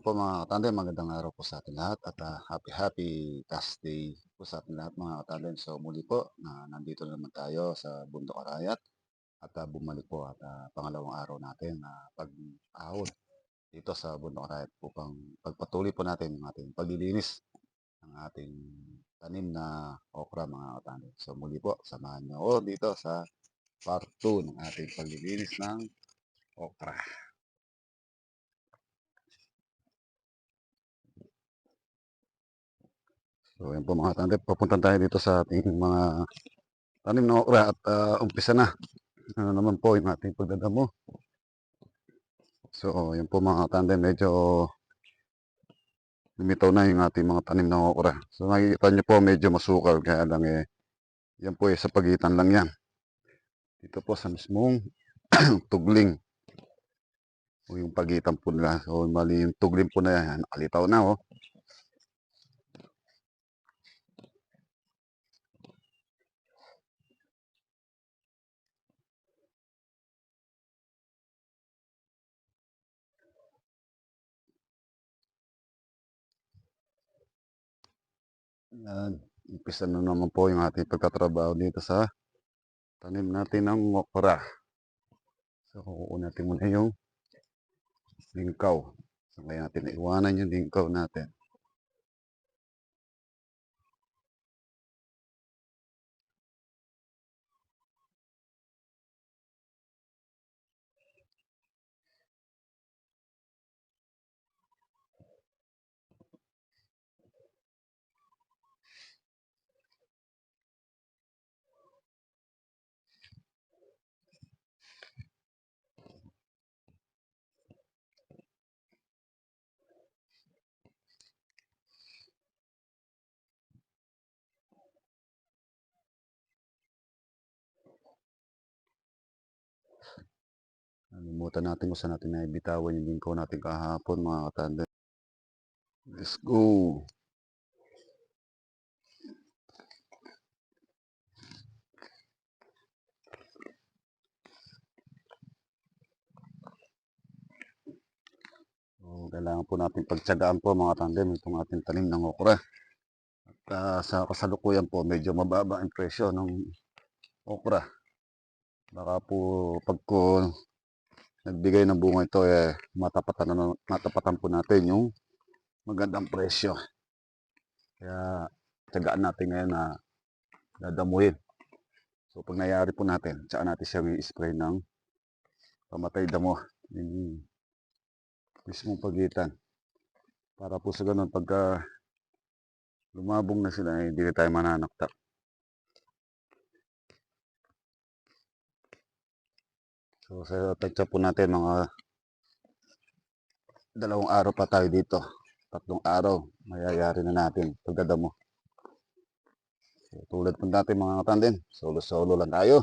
Ayan po mga katandem, magandang araw po sa ating lahat at happy Thursday po sa ating lahat mga katandem. So muli po na nandito na naman tayo sa Bundok Arayat at bumalik po at pangalawang araw natin na pag-ahon dito sa Bundok Arayat upang pagpatuloy po natin ang ating paglilinis ng ating tanim na okra mga katandem. So muli po, samahan niyo ako dito sa part 2 ng ating paglilinis ng okra. So yan po mga tandem, papunta tayo dito sa ating mga tanim ng okra at umpisa na. Ano naman po yung ating pagdadamo. So yan po mga tandem, medyo lumitaw na yung ating mga tanim ng okra. So nakikita nyo po medyo masukal, kaya lang yan po sa pagitan lang yan. Dito po sa mismong tugling. O yung pagitan po nila. So mali yung tugling po na yan, nakalitaw na oh. Yan. Umpisa na naman po yung ating pagtatrabaho dito sa tanim natin ng okra. So kukunin natin muna yung lingkaw. So kaya natin iwanan yung lingkaw natin. Nalimutan natin kung saan natin naibitawan yung lingkaw natin kahapon mga katanda. Let's go! So, kailangan po natin pagtsagaan po mga tandem itong ating tanim ng okra. At sa kasalukuyan po medyo mababa ang presyo ng okra. Baka po pag nagbigay ng bunga ito matapatan po natin yung magandang presyo. Kaya tsagaan natin ngayon na dadamuhin. So pag nangyari po natin, tsaka natin siya i-spray ng pamatay damo. Yung mismong pagitan. Para po sa ganun, pagka lumabong na sila, hindi na tayo mananaktak. So sa tagtsa po natin, mga 2 araw pa tayo dito. 3 araw, mayayari na natin pagdadamo. So, tulad po natin mga katandem, solo-solo lang tayo.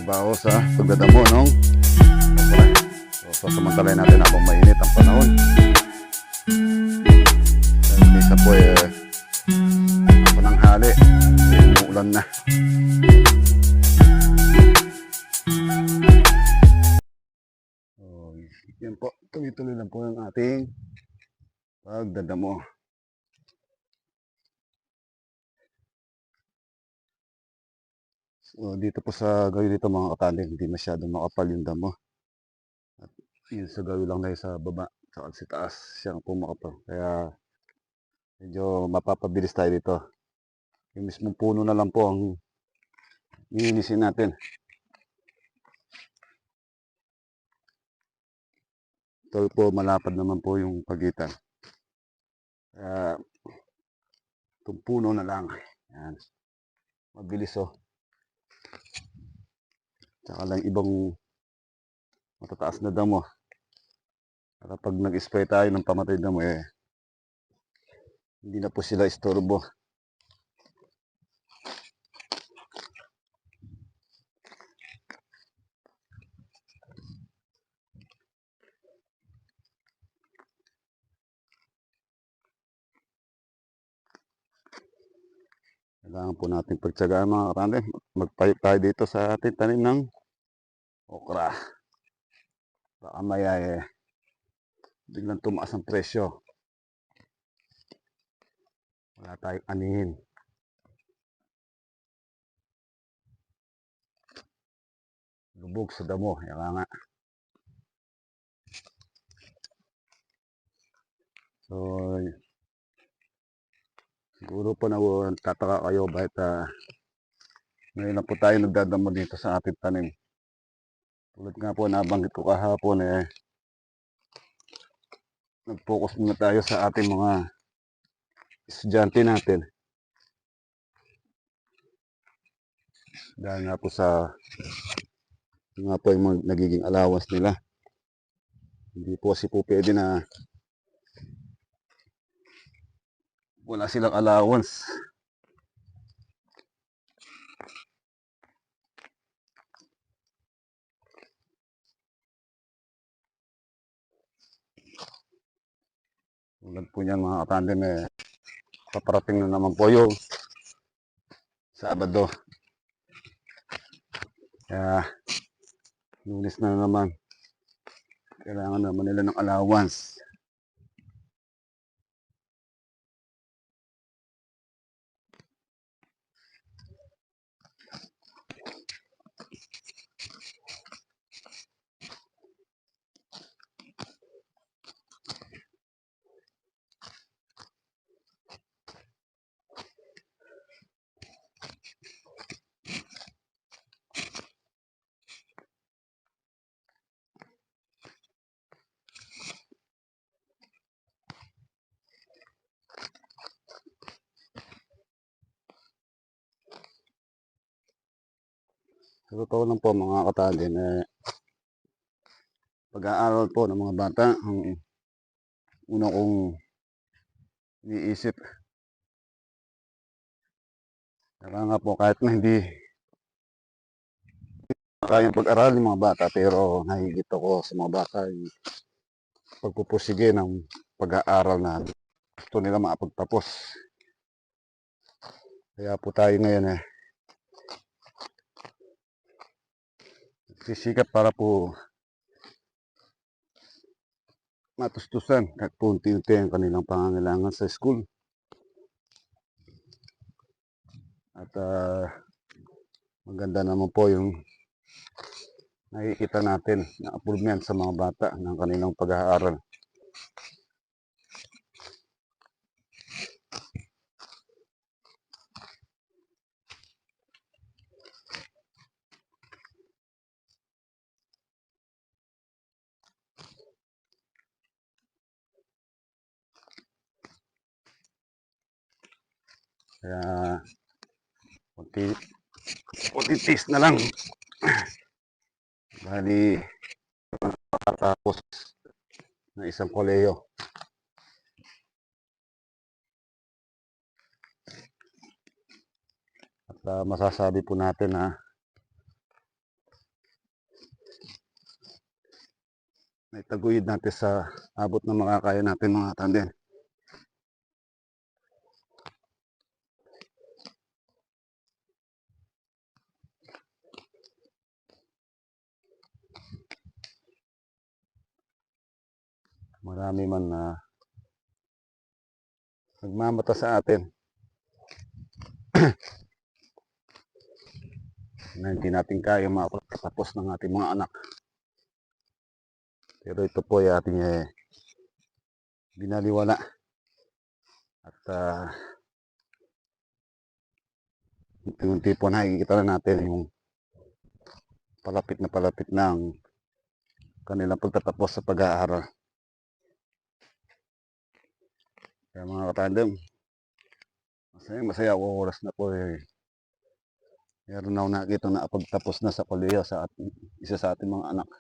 trabaho sa pagdadamo ng okra. So sasamantalahin natin habang mainit ang panahon. Dahil isa po pananghali, umuulan na. So, yan po, tuloy-tuloy lang po ang ating pagdadamo. So, dito po sa gawin dito mga katandem, hindi masyadong makapal yung damo. At yun sa gawin lang na sa baba, sa taas, siyang po makapal. Kaya medyo mapapabilis tayo dito. Yung mismong puno na lang po ang nilinisin natin. Ito po, malapad naman po yung pagitan. Kaya itong puno na lang. Yan. Mabilis oh. Tsaka lang ibang matataas na damo. Para pag nag-spray tayo ng pamatay damo hindi na po sila istorbo. Kailangan po natin pagtsagaan mga katandem. Magpayot tayo dito sa ating tanim ng okra. Baka maya biglang tumaas ang presyo. Wala tayong anihin. Lubog sa damo. Yan nga. So, siguro po tataka kayo bakit ngayon na po tayo nagdadamo dito sa ating tanim. Tulad nga po nabanggit ko kahapon nag-focus muna tayo sa ating mga estudyante natin. Dahil nga po nga po yung nagiging allowance nila. Hindi po kasi po pwede na wala silang allowance. Tulad po niyan mga katandem paparating na naman po yung Sabado. Kaya Lunes na naman. Kailangan naman nila ng allowance. Sa totoo lang po mga katandem pag-aaral po ng mga bata ang una kong iniisip. Kaya nga po kahit na hindi kayang pag-aral ng mga bata pero nahihigit ako sa mga bata yung pagpupusige ng pag-aaral na gusto nila makapagtapos. Kaya po tayo ngayon sisikap para po matustusan at punti-unti ang kanilang pangangailangan sa school. At maganda naman po yung nakikita natin na improvement sa mga bata ng kanilang pag-aaral. Kaya konti-tis na lang. Bali makatapos ng isang koleyo. At masasabi po natin na Itaguyod natin sa abot ng makakaya natin mga tandem. Marami man na nagmamata sa atin na hindi natin kaya makapagpatapos ng ating mga anak. Pero ito po ay ating binaliwala at unti-unti po nakikita na natin yung palapit na ang kanilang pagtatapos sa pag-aaral. Kaya mga katandem, masaya ako oras na po meron na ako nakikita na pagtapos na sa kolehiyo sa isa sa ating mga anak.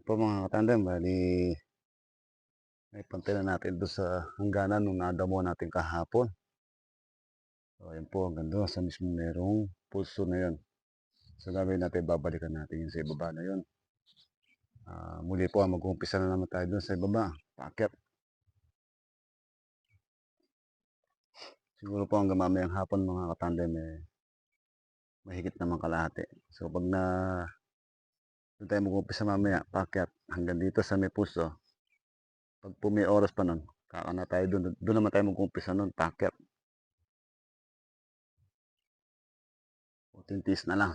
Po mga katandem, bali may pantay na natin doon sa hangganan nung nadamo natin kahapon. So, ayan po, ang ganda. Sa mismo merong pulso na yun. So, gagawin natin, babalikan natin yung sa ibaba na yun. Muli po, mag-uumpisa na naman tayo dun sa ibaba. Paakyat. Siguro po hanggang mamayang hapon mga katandem, mahigit naman kalahati. So, pag doon tayo mag-uumpisa mamaya, paakyat hanggang dito sa may pulso. Pag po may oras pa nun, kakana tayo doon. Doon naman tayo mag-uumpisa nun, paakyat. Tintis na lang.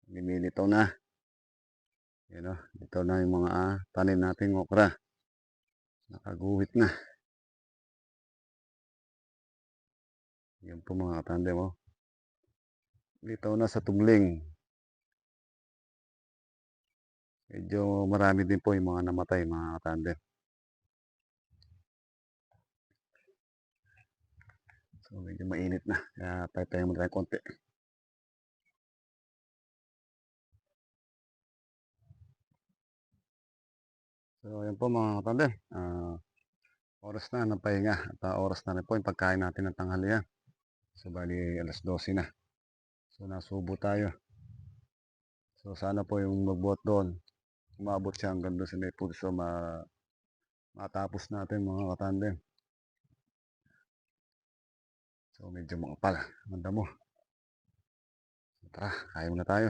Lumilitaw na. Yan o, ito na yung mga tanim nating okra. Nakaguhit na. Yan po mga katandem o. Litaw na sa tubling. Medyo marami din po yung mga namatay mga katandem. So medyo mainit na. Kaya tayo mo tayo konti. So yan po mga katandem. Oras na ng pahinga. At oras na rin po yung pagkain natin ng tanghalian. So bali alas 12 na. So nasubo tayo. So sana po yung magbuhat doon. Umabot siya hanggang doon sa may pulso. Matapos natin mga katandem. So medyo makapal. Manda mo. Tara, kain muna tayo.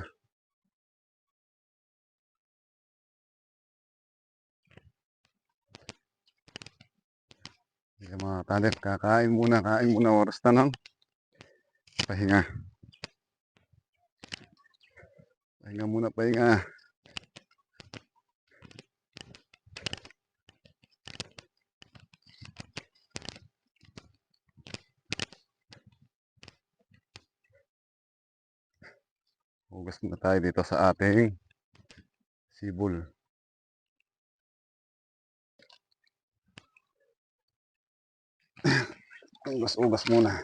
Sige mga katandem, kain muna oras na ng pahinga. Pahinga muna, pahinga. Hugas na tayo dito sa ating sibol. Ugas muna.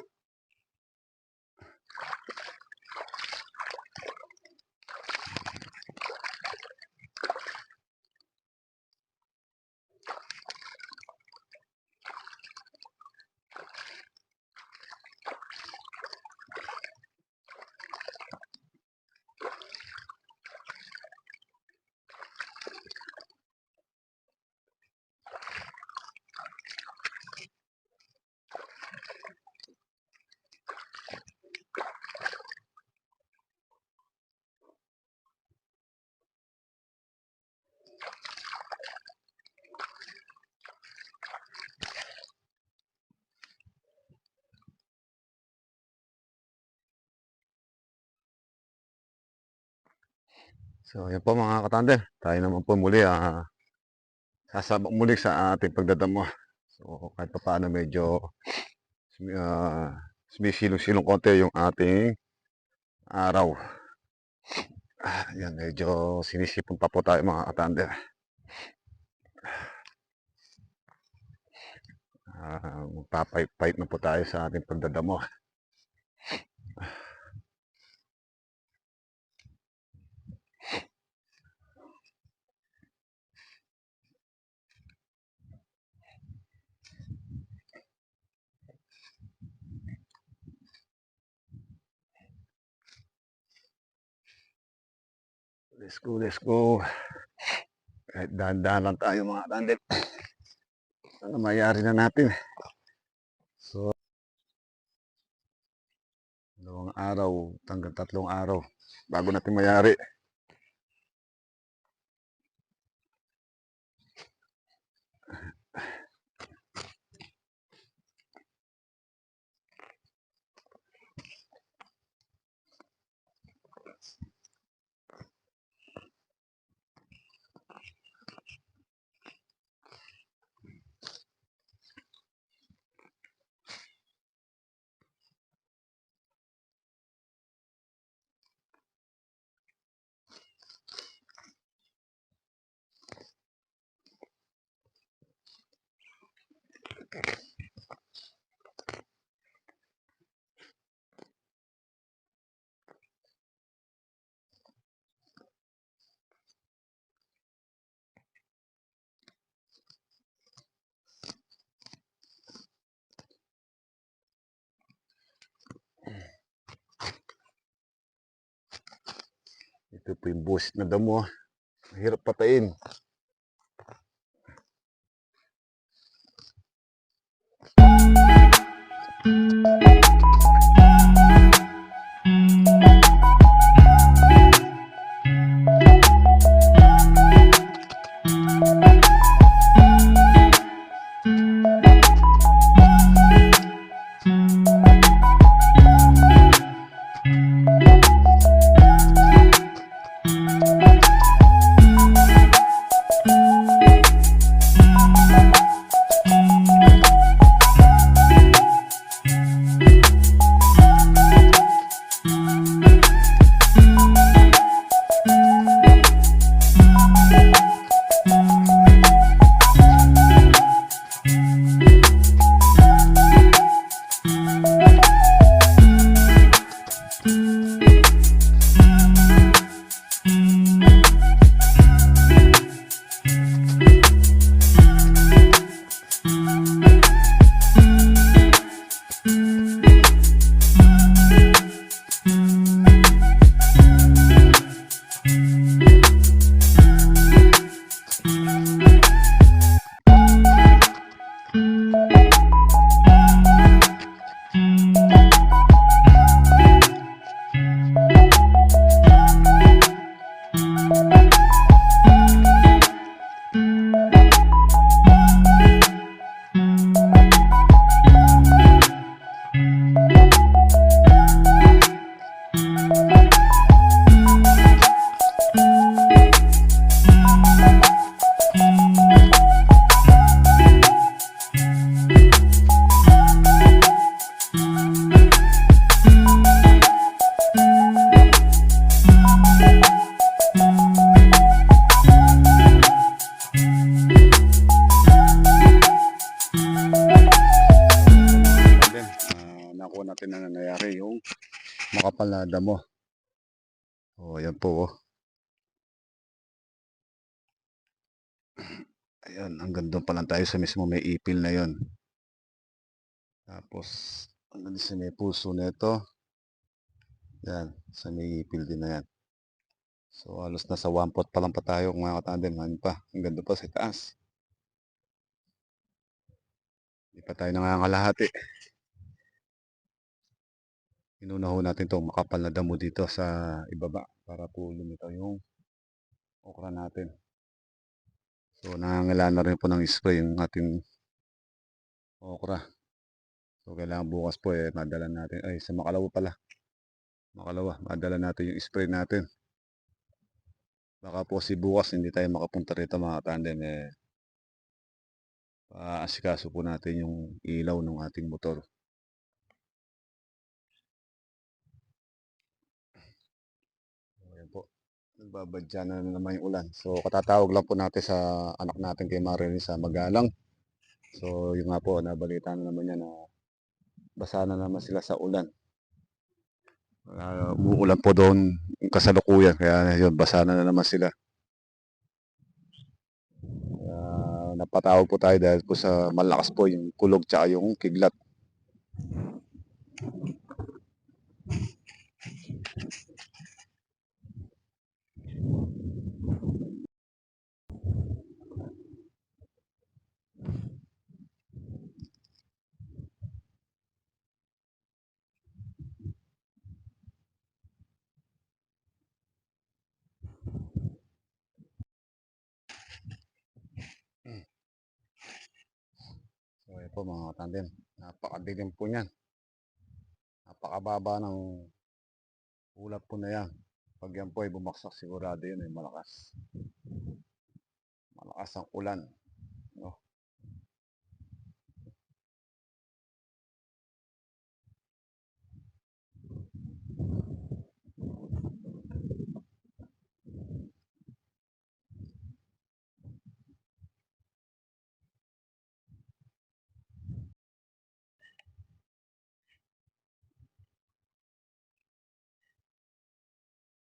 So, yan po mga katandem. Tayo naman po muli. Sasabak muli sa ating pagdadamo. So, kahit pa paano medyo sumisilong-silong konti yung ating araw. Yan, medyo sinisipon pa po tayo mga katandem. Magpapait-pait na po tayo sa ating pagdadamo. Let's go. Kahit dahan-dahan lang tayo mga katandem. Ano mayari na natin. So, 2 araw hanggang 3 araw bago natin mayari. Ito po yung busit na damo. Mahirap patayin. Nakuha natin na nangyayari yung makapal na damo. O, yan po. Oh. Ayan, hanggang doon pa lang tayo sa mismo may ipil na yon. Tapos, hanggang sa may puso nito. Yan, sa may ipil din na yan. So, halos nasa 1/4 pa lang pa tayo mga katandem. Ano pa, hanggang doon pa sa taas. Hindi pa tayo nangangalahati. Inuna ho natin itong makapal na damo dito sa ibaba para po lumitaw yung okra natin. So nangangailangan na rin po ng spray yung ating okra. So kailangan bukas po madala natin, ay sa Makalawa pala. Makalawa, madala natin yung spray natin. Baka po si bukas hindi tayo makapunta rito mga tandem paasikaso po natin yung ilaw ng ating motor. Ayan po. Nagbabadya na naman yung ulan. So katatawag lang po natin sa anak natin kay Marilyn sa Magalang. So yung nga po, nabalita na naman niya na basa na naman sila sa ulan. Umuulan po doon kasalukuyan, kaya yun, basa na naman sila. Napatawag po tayo dahil po sa malakas po yung kulog tsaka yung kidlat. So yun po mga tandem, napakadilim po niyan. Napakababa ng ulap po na yan. Pag yan po ay bumaksak, sigurado yun ay malakas. Malakas ang ulan. No?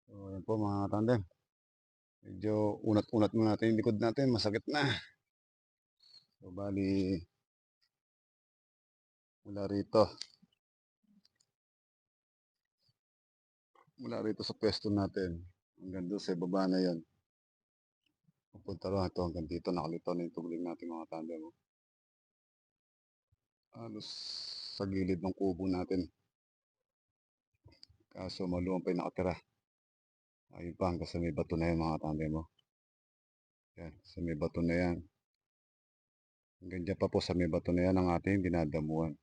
So yun po mga tandem. Medyo unat-unat mo natin yung likod natin, masakit na. So bali, mula rito sa pwesto natin, Hanggang doon sa baba na yan. Pupunta lang ito hanggang dito. Nakalitaw na yung tubig natin mga tandem. Oh. Halos sa gilid ng kubo natin. Kaso maluwang pa yung nakatira. Ayun pa hanggang sa may bato na yan mga tandem. Oh. Yan, sa may bato na yan. Hanggang dyan pa po sa may bato na yan ang ating dinadamuhan.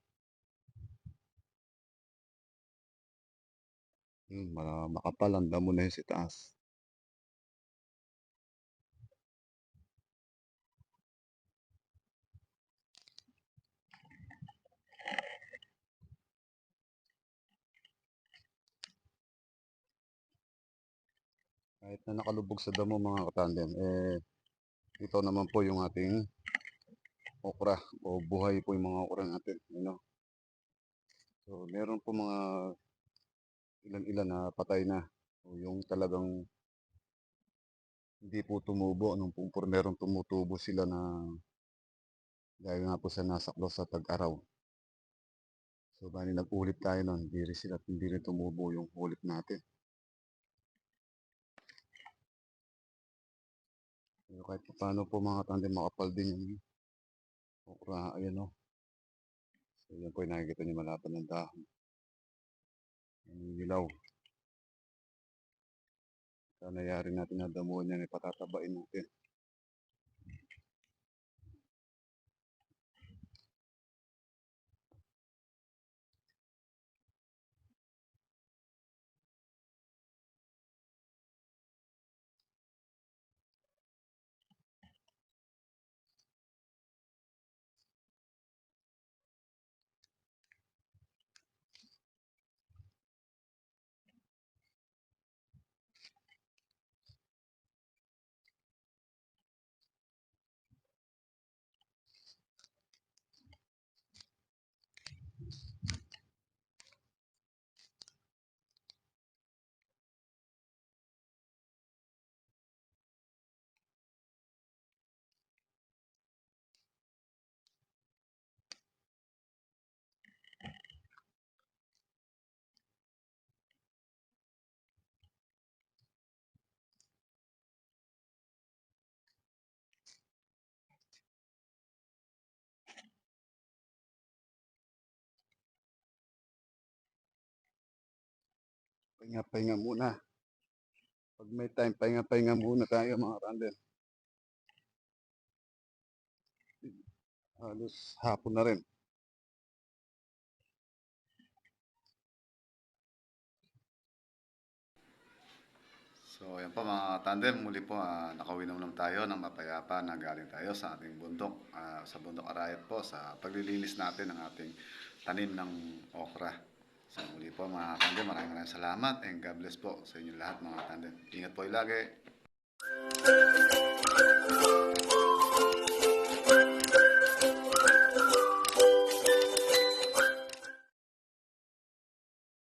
Makapal ang damo na yun sa taas. Kahit na nakalubog sa damo mga katandem, ito naman po yung ating okra o buhay po yung mga okra natin. You know? So meron po mga ilan-ilan na patay na. O yung talagang hindi po tumubo. Nung po merong tumutubo sila na dahil nga po sa nasaklo sa tag-araw. So bali nag-ulit tayo nun. Hindi rin tumubo yung ulit natin. Pero kahit paano po mga tandem makapal din yung okra. Ayan o. So yan po yung nakikita niyo malapad ng dahon. Nangingilaw. Kaya nangyari natin na damuhan yan, patatabain natin. Pahinga-pahinga muna. Pag may time, pahinga-pahinga muna tayo mga tandem. Halos hapon na rin. So yan po mga tandem, muli po nakauwinom lang tayo ng mapayapa na galing tayo sa ating bundok, sa bundok Arayat po sa paglilinis natin ng ating tanim ng okra. So muli po mga tandem, maraming salamat and God bless po sa inyo lahat mga tandem. Ingat po lagi.